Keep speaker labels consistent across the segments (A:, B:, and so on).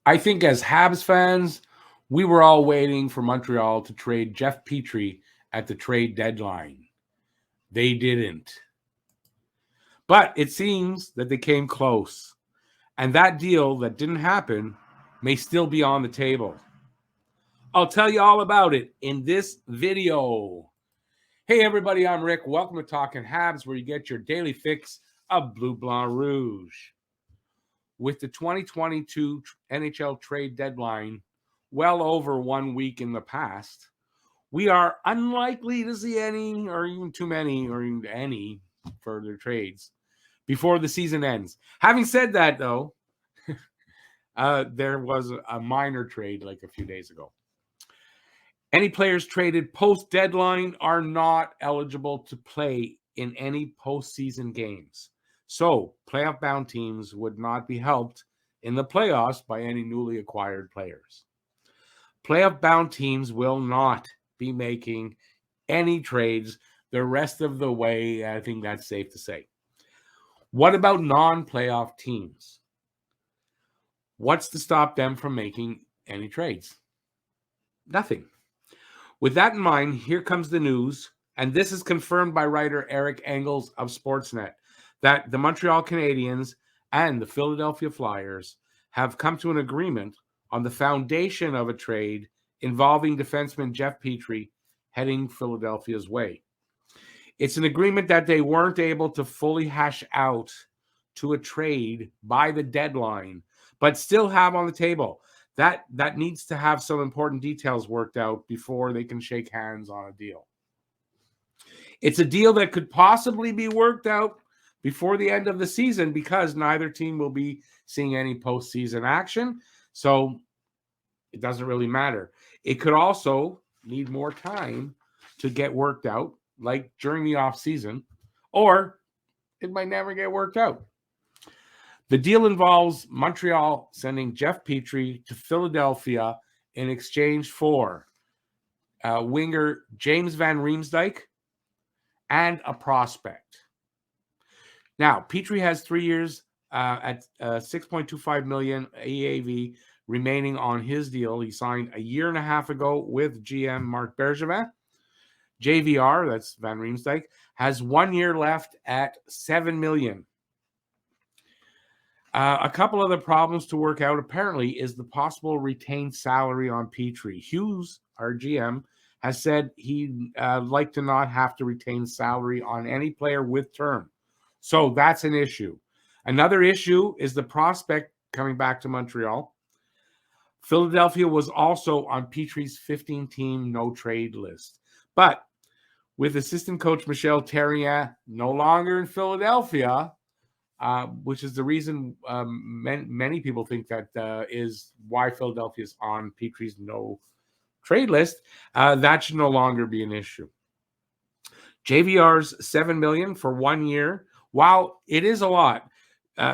A: I think as Habs fans, we were all waiting for Montreal to trade Jeff Petry at the trade deadline. They didn't. But it seems that they came close. And that deal that didn't happen may still be on the table. I'll tell you all about it in this video. Hey everybody, I'm Rick. Welcome to Talking Habs, where you get your daily fix of Bleu Blanc Rouge. With the 2022 NHL trade deadline well over 1 week in the past, we are unlikely to see any or even too many or even any further trades before the season ends. Having said that, though, there was a minor trade like a few days ago. Any players traded post-deadline are not eligible to play in any postseason games. So, playoff-bound teams would not be helped in the playoffs by any newly acquired players. Playoff-bound teams will not be making any trades the rest of the way. I think that's safe to say. What about non-playoff teams? What's to stop them from making any trades? Nothing. With that in mind, here comes the news, and this is confirmed by writer Eric Engels of Sportsnet, that the Montreal Canadiens and the Philadelphia Flyers have come to an agreement on the foundation of a trade involving defenseman Jeff Petry heading Philadelphia's way. It's an agreement that they weren't able to fully hash out to a trade by the deadline, but still have on the table. That needs to have some important details worked out before they can shake hands on a deal. It's a deal that could possibly be worked out before the end of the season because neither team will be seeing any postseason action, so it doesn't really matter. It could also need more time to get worked out, like during the offseason, or it might never get worked out. The deal involves Montreal sending Jeff Petry to Philadelphia in exchange for winger James Van Riemsdyk and a prospect. Now, Petry has 3 years at $6.25 million AAV remaining on his deal. He signed a year and a half ago with GM Marc Bergevin. JVR, that's Van Riemsdyk, has 1 year left at $7 million. A couple other problems to work out, apparently, is the possible retained salary on Petry. Hughes, our GM, has said he'd like to not have to retain salary on any player with term. So that's an issue. Another issue is the prospect coming back to Montreal. Philadelphia was also on Petry's 15-team no-trade list. But with assistant coach Michel Therrien no longer in Philadelphia, which is the reason many people think that is why Philadelphia is on Petry's no-trade list, that should no longer be an issue. JVR's $7 million for 1 year, while it is a lot,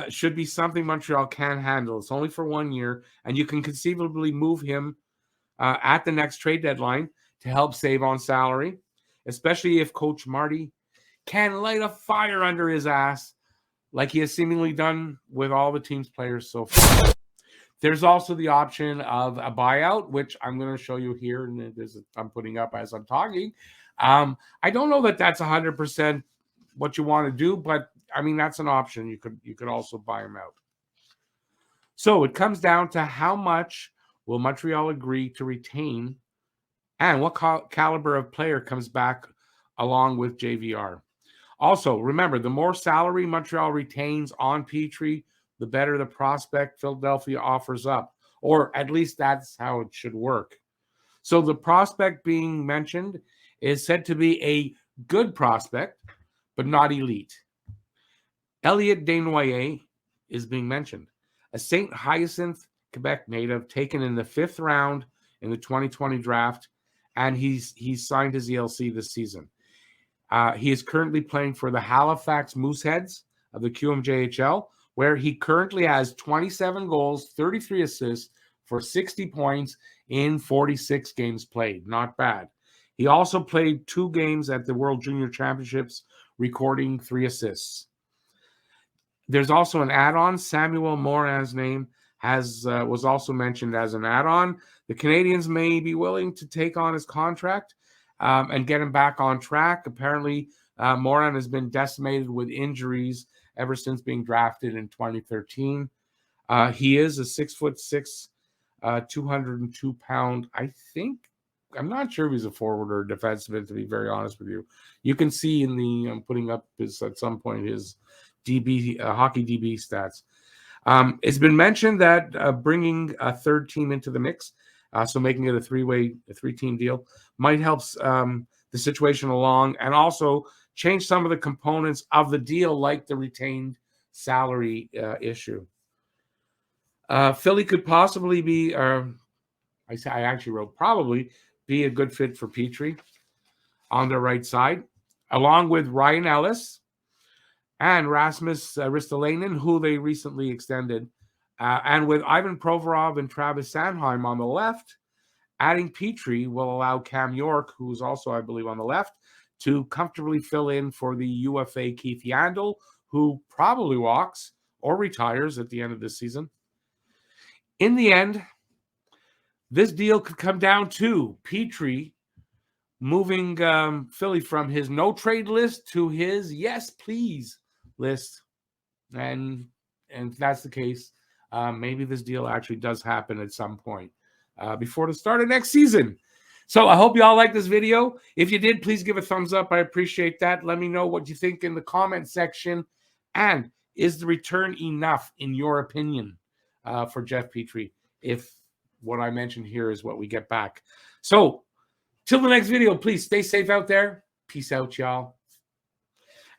A: should be something Montreal can handle. It's only for 1 year, and you can conceivably move him at the next trade deadline to help save on salary, especially if Coach Marty can light a fire under his ass like he has seemingly done with all the team's players so far. There's also the option of a buyout, which I'm going to show you here, and I'm putting up as I'm talking. I don't know that that's 100% what you want to do, but I mean, that's an option. You could also buy him out. So it comes down to how much will Montreal agree to retain and what caliber of player comes back along with JVR. Also, remember, the more salary Montreal retains on Petry, the better the prospect Philadelphia offers up, or at least that's how it should work. So the prospect being mentioned is said to be a good prospect, but not elite. Elliot Desnoyers is being mentioned, a St. Hyacinthe, Quebec native taken in the 5th round in the 2020 draft, and he's signed his ELC this season. He is currently playing for the Halifax Mooseheads of the QMJHL, where he currently has 27 goals, 33 assists for 60 points in 46 games played. Not bad. He also played 2 games at the World Junior Championships, recording 3 assists. There's also an add-on. Samuel Morin's name was also mentioned as an add-on. The Canadiens may be willing to take on his contract and get him back on track. Apparently, Morin has been decimated with injuries ever since being drafted in 2013. He is a 6'6", 202-pound. I'm not sure if he's a forward or a defenseman, to be very honest with you. You can see in the I'm putting up at some point his DB hockey DB stats. It's been mentioned that bringing a third team into the mix, so making it a three-team deal, might help the situation along, and also change some of the components of the deal, like the retained salary issue. Philly could possibly be, I actually wrote probably be a good fit for Petry on the right side, along with Ryan Ellis and Rasmus Ristolainen, who they recently extended, and with Ivan Provorov and Travis Sanheim on the left. Adding Petry will allow Cam York, who's also, I believe, on the left, to comfortably fill in for the UFA Keith Yandel, who probably walks or retires at the end of this season. In the end, this deal could come down to Petry moving Philly from his no trade list to his yes please list, and if that's the case, maybe this deal actually does happen at some point before the start of next season. So I hope you all like this video. If you did, please give a thumbs up. I appreciate that. Let me know what you think in the comment section. And is the return enough, in your opinion, for Jeff Petry, if what I mentioned here is what we get back? So till the next video, please stay safe out there. Peace out, y'all.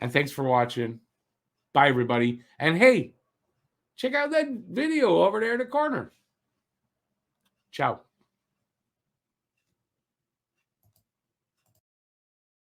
A: And thanks for watching. Bye, everybody. And hey, check out that video over there in the corner. Ciao.